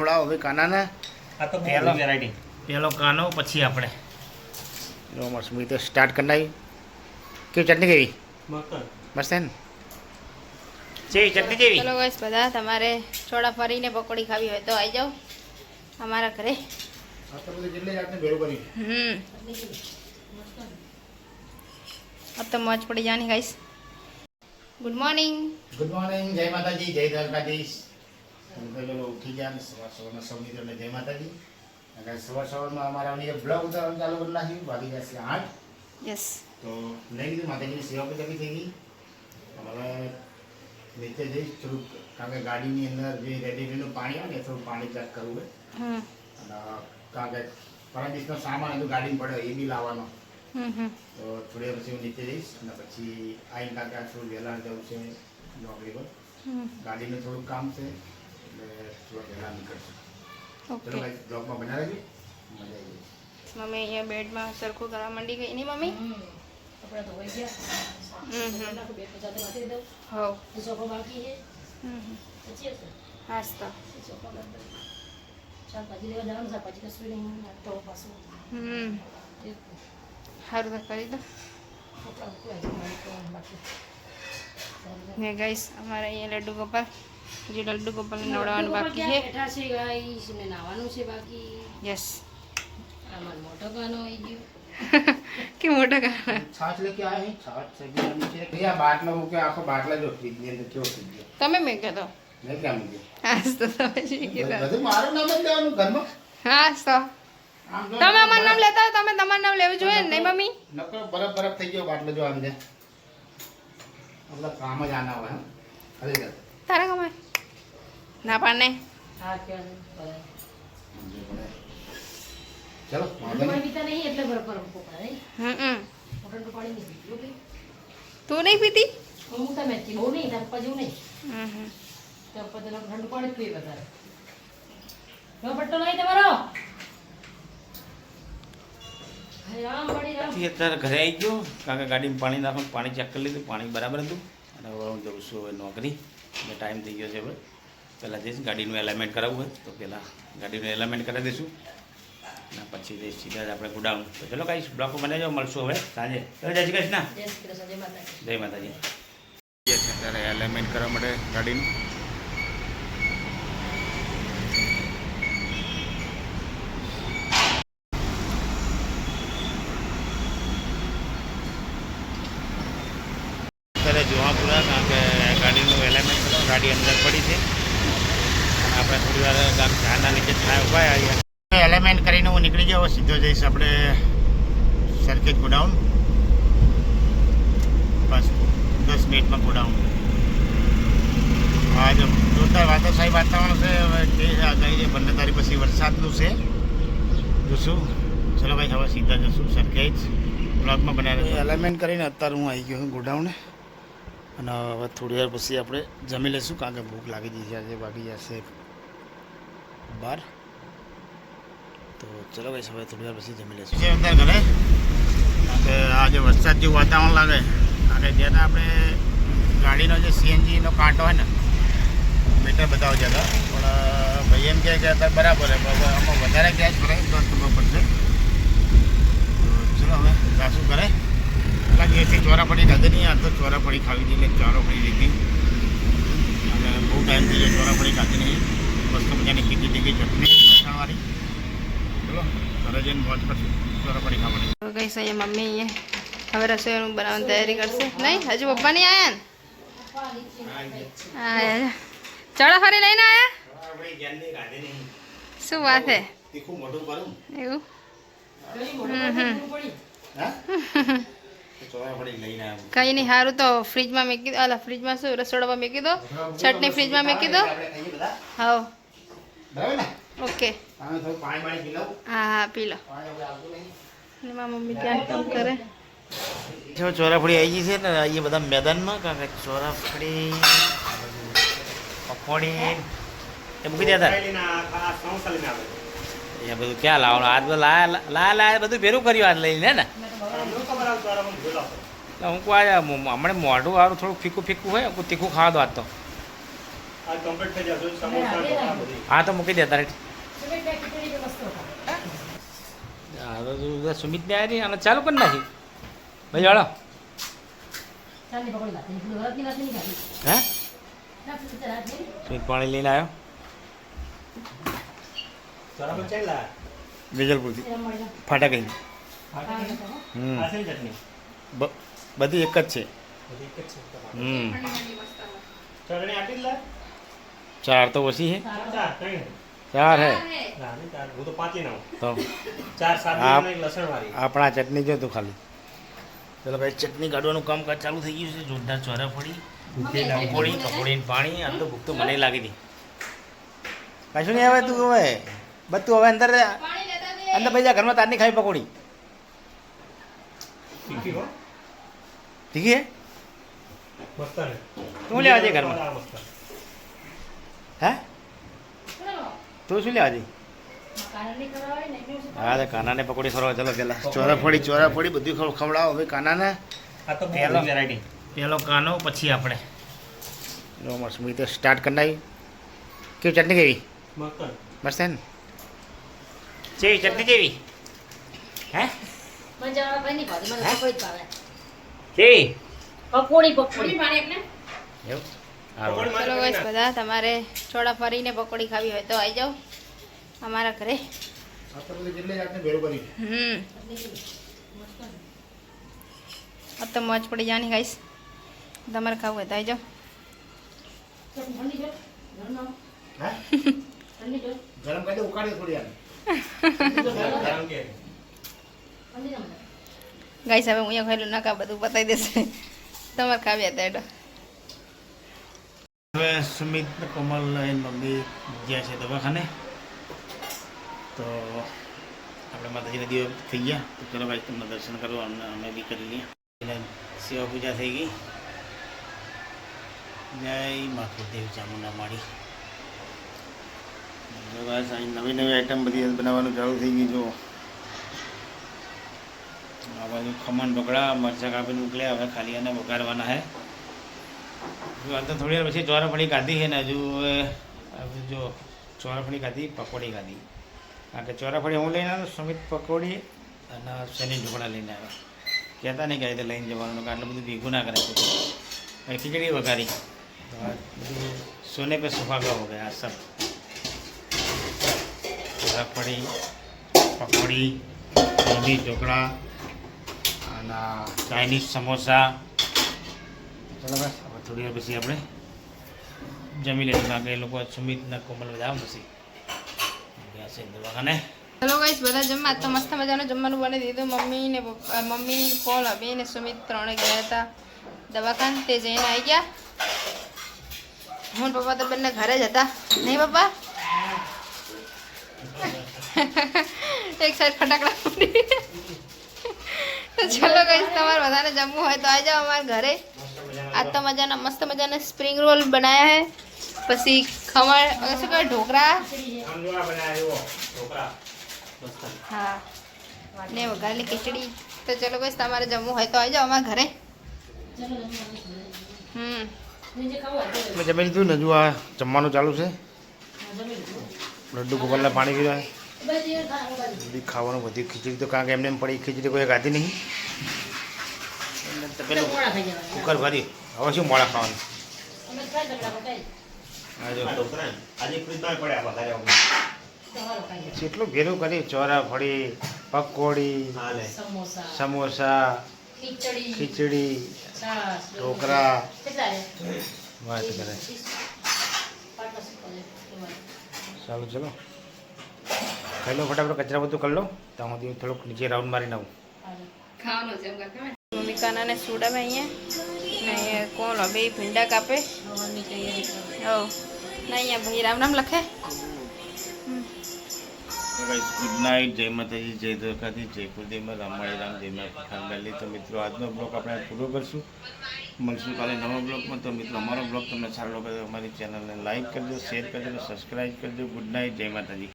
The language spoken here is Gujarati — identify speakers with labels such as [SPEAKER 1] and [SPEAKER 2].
[SPEAKER 1] ખવડાવો હવે કાનાને.
[SPEAKER 2] આ તો
[SPEAKER 1] પહેલો
[SPEAKER 2] વેરાયટી.
[SPEAKER 1] પહેલો કાનો પછી આપણે મસ્ત મીઠો સ્ટાર્ટ કરી નાખી. કેવી ચટણી કેવી? મસ્ત છે ને? જેવી ચટણી જેવી.
[SPEAKER 3] ચલો ગાઈસ બધા તમારે ચોળા ફરીને પકોડી ખાવી હોય તો આવી જાઓ અમારા ઘરે. अब तो मौज पड़ी जानी guys. Good morning.
[SPEAKER 1] Good morning, જય માતાજી, જય દ્વારકાધીશ. પેલો ઉઠી ગયા ને સવારના સૌ મિત્રોને જય માતાજી. અને સવારમાં અમારા બ્લોગ ઉતારવાનું ચાલુ કરી નાખ્યું. વાગી જશે 8.
[SPEAKER 3] यस.
[SPEAKER 1] તો લઈ લીધું, માતાજીની સેવા પણ થઈ ગઈ. હવે નીચે જઈશ થોડુંક, કારણ કે ગાડીની અંદર જે રેડીમેડનું પાણી આવે ને થોડું પાણી ચેક કરવું હોય. અને કારણ કે પરમ દિવસનો સામાન હતું ગાડીમાં પડ્યો એ બી લાવવાનો. તો થોડી પછી હું નીચે જઈશ અને પછી આવીને કારણ કે થોડું વહેલા જવું છે નોકરી પર. ગાડીનું થોડુંક કામ છે એટલે થોડું વહેલા નીકળશે. ચલો ભાઈ બ્લોગમાં બનાવી દેજો, મજા આવી જશે.
[SPEAKER 3] મમ્મી અહીંયા બેડમાં સરખું કરવા માંડી ગઈ નહીં મમ્મી?
[SPEAKER 4] કપડા તો હોય ગયા. બેડ પર જાતે વાંચી દઉં.
[SPEAKER 3] હો.
[SPEAKER 4] સોફા બાકી છે. પછી હશે.
[SPEAKER 3] હાસ તો.
[SPEAKER 4] સોફા બંધ. શાકભાજી લેવા જવાનું, શાકભાજી કશું નહીં. તો પાછું
[SPEAKER 3] સારું તો કરી દો ને ગાઈસ. અમારે અહીંયા લડ્ડુ ગોપાલ, જે લડ્ડુ ગોપાલને નવડાવવાનું બાકી છે.
[SPEAKER 4] બેઠા છે ગાઈસ ને નાવાનું છે બાકી.
[SPEAKER 3] યસ.
[SPEAKER 4] અમારો મોટો ગાનો આવી ગયો.
[SPEAKER 3] કે મોટા ગાના
[SPEAKER 1] છાछ લેકે આए हैं, छाछ से भी नीचे भैया बाटला हो के आपको बाटला जो फ्रिज में अंदर क्यों फ्रिज है
[SPEAKER 3] તમે મેં કહેતો.
[SPEAKER 1] मैं क्या मुझे
[SPEAKER 3] હાસ તો તમે શીખી કીધું.
[SPEAKER 1] બધું મારું નામ જ લેવાનું ઘરમાં.
[SPEAKER 3] હાસ તો
[SPEAKER 1] આમ જો
[SPEAKER 3] તમે અમારું નામ લેતા હોય તમે તમારું નામ લેવું જોઈએ ને, નહીં મમ્મી?
[SPEAKER 1] નકર બરફ બરફ થઈ ગયો બાટલો જો આમ છે. આપણા કામ જ આના હોય. અરે યાર
[SPEAKER 3] તારા કમાય ના પાડને.
[SPEAKER 4] હા ક્યાં
[SPEAKER 1] ચલો
[SPEAKER 4] પાણી પીતા નહીં એટલે બરફ પોકા નહીં. મોટું પાણી નહીં પીતું કે
[SPEAKER 3] તું નહીં પીતી?
[SPEAKER 4] હું તમે બહુ નહીં તાર પપ્પા જેવું નહીં. તાર પપ્પા તો ઠંડુ પાણી જ પીએ વધારે. નો પટ્ટો નહીં તમારો. રામ પડી રામ.
[SPEAKER 2] અત્યારે ઘરે આવી ગયો, કારણ કે ગાડીમાં પાણી નાખવાનું પાણી ચેક કરી લીધું, પાણી બરાબર હતું. અને હવે હું જઉં છું હવે નોકરી. એટલે ટાઈમ થઈ ગયો છે હવે. પહેલાં જઈશ ગાડીનું એલાઇનમેન્ટ કરાવવું હોય તો પહેલાં ગાડીનું એલાઇનમેન્ટ કરાવી દઈશું અને પછી જઈશ સીધા જ આપણે ગોડાઉન. તો ચલો કાંઈ બ્લોક બનાવી જાઓ, મળશું હવે સાંજે. ચલો જય શ્રી કૃષ્ણ.
[SPEAKER 4] જય શ્રી કૃષ્ણ, જય માતાજી.
[SPEAKER 2] જય માતાજી.
[SPEAKER 1] અત્યારે એલાઇનમેન્ટ કરવા માટે ગાડીનું. અત્યારે જોવા પૂરા, કારણ કે ગાડીનું એલાઇનમેન્ટ કરવા ગાડી અંદર પડી છે. આપણે થોડી વાર ઝાડના નીચે થાય ઉભા આવ્યા. એલાઇનમેન્ટ કરીને હું નીકળી ગયો. સીધો જઈશ આપણે સરખેજ ગોડાઉન. બસ 10 મિનિટમાં ગોડાઉન. આજે જોરદાર વાદળછાયું વાતાવરણ છે. હવે તે આગાહી છે 15 તારીખ પછી વરસાદનું છે. જોશું. ચલો ભાઈ હવે સીધા જશું સરખેજ. બ્લોગમાં બનાવી એલાઇનમેન્ટ કરીને અત્યારે હું આવી ગયો છું ગોડાઉન. અને હવે થોડી વાર પછી આપણે જમી લઈશું, કારણ કે ભૂખ લાગી જશે. આજે વાગી જશે 12. તો ચલો ભાઈ હવે થોડી વાર પછી જમી લઈશું. અંદર ઘરે કે આજે વરસાદ જેવું વાતાવરણ લાગે. કારણ કે જ્યાં આપણે ગાડીનો જે સીએનજીનો કાંટો હોય ને મીટર બતાવો જતા, પણ ભાઈ એમ કહે કે અત્યારે બરાબર છે, આમાં વધારે ગેસ ભરાય તો ખબર પડશે. તો ચલો હવે જાશું ઘરે. લાગે એથી ચોરાપડી ખાધી નહીં, આ તો ચોરાપડી ખાવી હતી એટલે ચોરાપડી લીધી. અને બહુ ટાઈમ થઈ ગયો ચોરાપડી ખાધી નહીં. મસ્ત મજાની કીધી હતી ચટણી લસણવાળી. ચલો ઘરે જઈને મોજ કરશું ચોરાપડી ખાવાની.
[SPEAKER 3] તો કઈ છે મમ્મી અહીંયા હવે રસોઈનું બનાવવાની તૈયારી કરશે. નહીં હજુ પપ્પા નહીં આવ્યા ને? આયા ચડા ફરી લઈને આવ્યા? શું વાત છે?
[SPEAKER 1] તીખું મોઢું કરું
[SPEAKER 3] એવું?
[SPEAKER 1] ચોરાપડી લઈને આવ્યો.
[SPEAKER 3] કઈ નહીં, સારું તો ફ્રીજમાં મેકી દો. અલા ફ્રીજમાં શું રસોડામાં મેકી દો, ચટણી ફ્રીજમાં મેકી દો.
[SPEAKER 1] આપણે ખાઈએ બધા
[SPEAKER 3] હા
[SPEAKER 1] બરાબર ને?
[SPEAKER 3] ઓકે.
[SPEAKER 1] તમે થોડું પાણી પાણી પી લો.
[SPEAKER 3] હા હા પી લો.
[SPEAKER 1] પાણી હવે આવતું નહીં.
[SPEAKER 3] અને મારી મમ્મી ત્યાં કામ કરે.
[SPEAKER 2] જો ચોરાફળી આવી ગઈ છે ને અહીંયા બધા મેદાનમાં, કારણ કે ચોરાફળી પકોડી એ મૂકી દેતા. અહીંયા બધું ક્યાં લાવવાનું? આજ બધું લાયા બધું ભેરું કર્યું આજ લઈને ને. હું કહું હમણાં મોઢું વાળું થોડું ફીકું ફીકું હોય, તીખું ખાવા દો આજ તો.
[SPEAKER 5] આ કમ્પ્લીટ થઈ જશે સમોસા ઢોકળા બધી.
[SPEAKER 2] હા તો મૂકી દે તારે
[SPEAKER 4] સુમિત બે ખીચડી તો મસ્ત હતા.
[SPEAKER 2] સુમિતને આવી અને ચાલુ કરી નાખી ભાઈ હાલો
[SPEAKER 4] ચાંદની પકોડી ખાધી વરતની વાત નહીં ખાધી
[SPEAKER 2] હે
[SPEAKER 4] ના સુમિત રાત નહીં
[SPEAKER 2] સુમિત પાણી લઈને આવ્યો
[SPEAKER 5] બરાબર ચાલ્યા.
[SPEAKER 2] વેજલપુરથી
[SPEAKER 4] એમ મળી જાય.
[SPEAKER 2] ફાટા કઈ
[SPEAKER 4] હા,
[SPEAKER 2] હમ
[SPEAKER 5] આ છે ચટણી
[SPEAKER 2] બધી એક જ છે
[SPEAKER 5] બધી એક જ છે તમારે.
[SPEAKER 2] હમ
[SPEAKER 5] ચટણી આપી જ લા.
[SPEAKER 2] ચાર તો ઓછી છે
[SPEAKER 5] ચાર ત્રણ.
[SPEAKER 2] ચાર હે
[SPEAKER 5] ના નહીં ચાર હું તો પાંચી નાઉં.
[SPEAKER 2] તો
[SPEAKER 5] ચાર
[SPEAKER 2] આપ-
[SPEAKER 5] સાદી એક લસણ વાળી.
[SPEAKER 2] આપણા ચટણી જો તું ખાલી ચલો ભાઈ ચટણી કાઢવાનું કામકાજ ચાલુ થઈ ગયું છે જોરદાર ચોરાફળી પકોડી પકોડી પાણી આમ તો ભૂખ તો મને લાગી હતી કશું નહીં આવે તું હવે બધું હવે અંદર અંદર ભાઈ જા ઘરમાં તારની ખાવી પકોડી
[SPEAKER 5] તીખી હો.
[SPEAKER 2] ઠીક છે
[SPEAKER 5] મસ્ત ને.
[SPEAKER 2] તું લેવા જઈએ ઘરમાં
[SPEAKER 5] આ મસ્ત.
[SPEAKER 2] હે
[SPEAKER 4] બરાબર.
[SPEAKER 2] તું શું લેવા જઈ
[SPEAKER 4] કાના નહીં કરવા હોય ને એટલે શું
[SPEAKER 2] હા તો કાનાને પકોડી ખવડાવો ચલો પેલા ચોરાફળી બધું ખવડાવો હવે કાનાને
[SPEAKER 5] આ તો બહુ
[SPEAKER 2] પેલો.
[SPEAKER 5] વેરાયટી.
[SPEAKER 2] પેલો કાનો પછી આપણે જો મસ્ત મીતે સ્ટાર્ટ કરી નાખી કેવી ચટણી કેવી
[SPEAKER 5] મસ્ત ને.
[SPEAKER 2] મસ્ત હે ને જેવી ચટણી જેવી હે
[SPEAKER 4] મને જવા ભાઈ નહીં ભાવે મને પકોડી જ ભાવે
[SPEAKER 2] કેવી
[SPEAKER 4] પકોડી પકોડી
[SPEAKER 2] એવું સારું
[SPEAKER 5] પકોડી
[SPEAKER 3] ચલો guys, બધા તમારે ચોળા ફરીને પકોડી ખાવી હોય તો આવી જાઓ અમારા ઘરે अब तो मौज पड़ी जानी गाइस તમારે ખાવું હોય તો આવી જાઓ
[SPEAKER 4] ઠંડી જો ઘરનો
[SPEAKER 2] હે
[SPEAKER 4] ઠંડી જો
[SPEAKER 2] ગરમ કરી દે ઉકાળી થોડી યાર
[SPEAKER 5] ગરમ કે.
[SPEAKER 4] ઠંડી જો મને
[SPEAKER 3] ગાઈસ હવે હું અહીંયા ખાઈલું નાકા બધું બતાવી દેશે તમારે ખાવી હતા એટલે
[SPEAKER 2] હવે સુમિત ને કોમલ એની મમ્મી ગયા છે દવાખાને તો આપણે માતાજીના દિવસ થઈ ગયા તો ચલો ભાઈ તમને દર્શન કરવા અમે બી કરી લઈએ સેવા પૂજા થઈ ગઈ જય માતૃદેવ ચામુંડા માળી બસ અહીં નવી નવી આઈટમ બધી બનાવવાનું ચાલુ થઈ ગયું જો આ બાજુ ખમણ ઢોકળા મરચાં કાપીને મોકલ્યા હવે ખાલી એને વઘારવાના હે જો આ તો થોડી વાર પછી ચોરાફળી ખાધી છે ને હજુ હવે જો ચોરાફળી ખાધી પકોડી ખાધી કારણ કે ચોરાફળી હું લઈને આવ્યો સુમિત પકોડી અને શનિ ઢોકળા લઈને આવ્યો કહેતા નહીં કે આ રીતે લઈને જવાનું કે આટલું બધું ભેગું ના કરે પછી ખીચડી વઘારી તો આ બધું સોને પે સુહાગા હો ગયા સબ ચોરાફળી પકોડી શનિ ઢોકળા અને ચાઇનીઝ સમોસા ચલો બસ હવે થોડી વાર પછી આપણે જમી લઈશું કારણ કે એ લોકો સુમિતના કોમલ બધા આવે પછી ગયા છે દવાખાને
[SPEAKER 3] ચલો ગાઈસ બધા જમવા આજ તો મસ્ત મજાનું જમવાનું બની દીધું મમ્મી ને પપ્પા મમ્મી કોલ અભી ને સુમિત ત્રણે ગયા હતા દવાખાને તે જઈને આવી ગયા હું ને પપ્પા તો બંને ઘરે જ હતા નહીં પપ્પા એક સાઈડ ફટાકડા ફૂટી તો ચલો ગાઈસ તમારે બધાને જમવું હોય તો આવી જાઓ અમારા ઘરે આજ તો મજાના મસ્ત મજાના સ્પ્રિંગ રોલ બનાવ્યા હે પછી ખમણ શું કહેવાય ઢોકળા
[SPEAKER 5] સમજોડા બનાવ્યો ઢોકળા. મસ્ત.
[SPEAKER 3] હા ને વઘારેલી ખીચડી તો ચલો ગાઈસ તમારે જમવું હોય તો આવી જાઓ અમારા ઘરે
[SPEAKER 4] ચલો જમવાનું
[SPEAKER 3] હમ
[SPEAKER 4] જે ખાવું હોય તે
[SPEAKER 2] મેં જમી લીધું ને હજુ આ જમવાનું ચાલુ છે
[SPEAKER 4] જમી લીધું
[SPEAKER 2] લડ્ડુ ગોપાલના પાણી પીવા
[SPEAKER 4] બસ એ ખાવાનું
[SPEAKER 2] બધી ખાવાનું બધી ખીચડી તો કારણ કે એમને એમ પડી ખીચડી કોઈ ખાધી નહીં એટલે તો પેલું
[SPEAKER 4] મોડા ખાઈ જવાના
[SPEAKER 2] કુકર ભરી હવે શું મોડા ખાવાનું
[SPEAKER 4] અમે ખાઈ જમણા પકાઈ
[SPEAKER 2] આ જો
[SPEAKER 5] આ ઢોકળા ને. આજે ફ્રીજમાં પડ્યા વધારે વગર.
[SPEAKER 4] સવારો ખાઈ જવાના
[SPEAKER 2] જેટલું ઘેરું કરી ચોરાફળી પકોડી
[SPEAKER 5] હાલે.
[SPEAKER 4] સમોસા
[SPEAKER 2] સમોસા
[SPEAKER 4] ખીચડી
[SPEAKER 2] ખીચડી
[SPEAKER 4] છાશ
[SPEAKER 2] ઢોકળા
[SPEAKER 4] કેટલા રે
[SPEAKER 2] વાત કરે
[SPEAKER 4] પાટલા સુકલે
[SPEAKER 2] ચાલો ચલો ખાઈ લો ફટાફટ કચરા બધું કરી લો તો હું થોડુંક નીચે રાઉન્ડ મારીને આવું
[SPEAKER 3] ખાવાનું છે મમ્મી કાનાને સુડાવે અહીંયા ને કોણ હવે ભીંડા કાપે
[SPEAKER 4] ખાવાની તૈયારી કરો
[SPEAKER 3] હો ને અહીંયા ભાઈ રામ રામ લખે
[SPEAKER 2] ગુડ નાઇટ જય માતાજી જય દ્વારકાથી જય કુલદેવમાં રામાળી રામ જય મા ખાનલાલી તો મિત્રો આજનો બ્લોગ આપણે પૂરો કરશું મળશું કાલે નવા બ્લોગમાં તો મિત્રો અમારો બ્લોગ તમને સારો લાગે તો અમારી ચેનલને લાઈક કરજો શેર કરજો સબસ્ક્રાઈબ કરજો ગુડ નાઇટ જય માતાજી